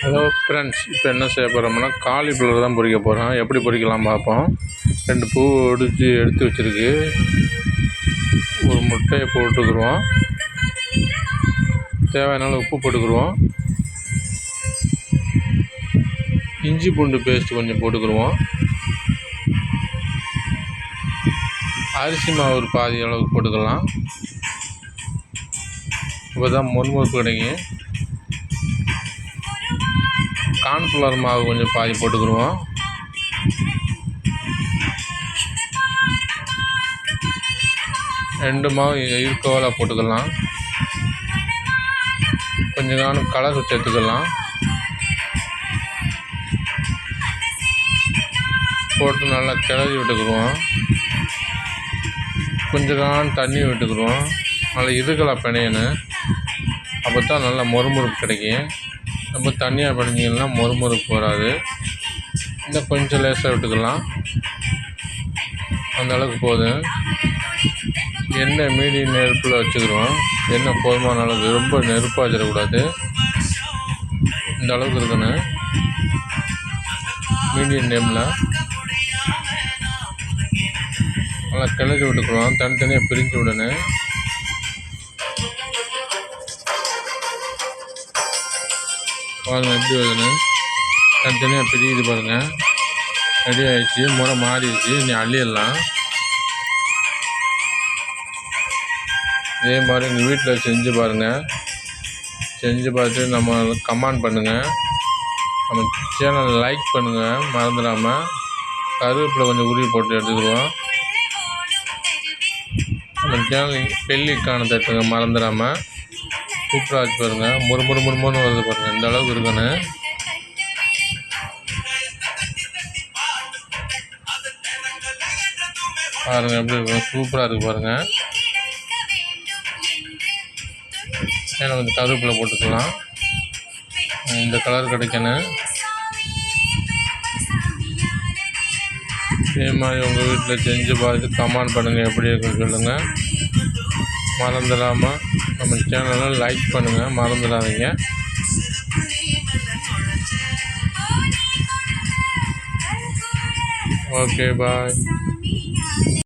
Hello friends, இப்போ என்ன செய்ய போகிறோம்னா காலிஃப்ளவர் தான் பொரிக்க போகிறோம். எப்படி பொரிக்கலாம் பார்ப்போம். 2 பூ ஒடிச்சு எடுத்து வச்சுருக்கு. ஒரு முட்டையை போட்டுக்குருவோம். தேவையான உப்பு போட்டுக்குருவோம். இஞ்சி பூண்டு பேஸ்ட் கொஞ்சம் போட்டுக்குருவோம். அரிசி மாவு ஒரு பாதி அளவுக்கு போட்டுக்கலாம். இப்போ தான் மொறுமொறுப்பு கிடைக்கும். கார்ன்ஃப்ளவர் மாவு கொஞ்சம் பாதி போட்டுக்குருவோம். ரெண்டு மாவு ஈக்குவலாக போட்டுக்கலாம். கொஞ்சம் காணும் கலர் சேர்த்துக்கலாம். போட்டு நல்லா கிளறி விட்டுக்குருவோம். கொஞ்சம் காணும் தண்ணி விட்டுக்குருவோம். நல்லா இதுக்கெல்லாம் பிணையணும். அப்போ தான் நல்லா மொறுமொறுப்பு கிடைக்கும். நம்ம தண்ணியாக பிணைஞ்சிங்கன்னா மொறுமொறுப்பு வராது. இன்னும் கொஞ்சம் லேசாக விட்டுக்கலாம். அந்த அளவுக்கு போதும். எண்ணெய் மீடியம் நெருப்பில் வச்சுக்கிறோம். எண்ணெய் போதுமான அளவுக்கு, ரொம்ப நெருப்பாக வச்சிடக்கூடாது. இந்த அளவுக்கு இருக்கணும். மீடியம் நேமில் நல்லா கிளறி விட்டுக்குறோம். தனித்தனியாக பிரிஞ்சு விடணும். பாருங்கள் எப்படி வருதுன்னு. தனித்தனியாக பிரியுது பாருங்கள். ரெடி ஆகிடுச்சு. முறை மாறிடுச்சு. நீ அள்ளிடலாம். இதே மாதிரி எங்கள் வீட்டில் செஞ்சு பாருங்கள். செஞ்சு பார்த்து நம்ம கமெண்ட் பண்ணுங்கள். நம்ம சேனலை லைக் பண்ணுங்கள் மறந்துடாமல். கருவேப்பிலை கொஞ்சம் உருவி போட்டு எடுத்துக்கிடுவோம். நம்ம சேனல் பெல்லிக்கான தட்டுங்க மறந்துடாமல். சூப்பராக வச்சு பாருங்கள். முறுமுறுன்னு வருது பாருங்கள். இந்த அளவுக்கு இருக்கணும். பாருங்கள் எப்படி இருக்கும். சூப்பராக இருக்குது பாருங்கள். ஏன்னா கொஞ்சம் கருவேப்பிலை போட்டுக்கலாம். இந்த கலர் கிடைக்கணும். இதே மாதிரி உங்கள் வீட்டில் செஞ்சு பார்த்து கமெண்ட் பண்ணுங்கள். எப்படி இருக்குன்னு சொல்லுங்கள். மறந்துடாமல் நம்ம சேனலை லைக் பண்ணுங்கள். மறந்துடாதீங்க. ஓகே, பாய்.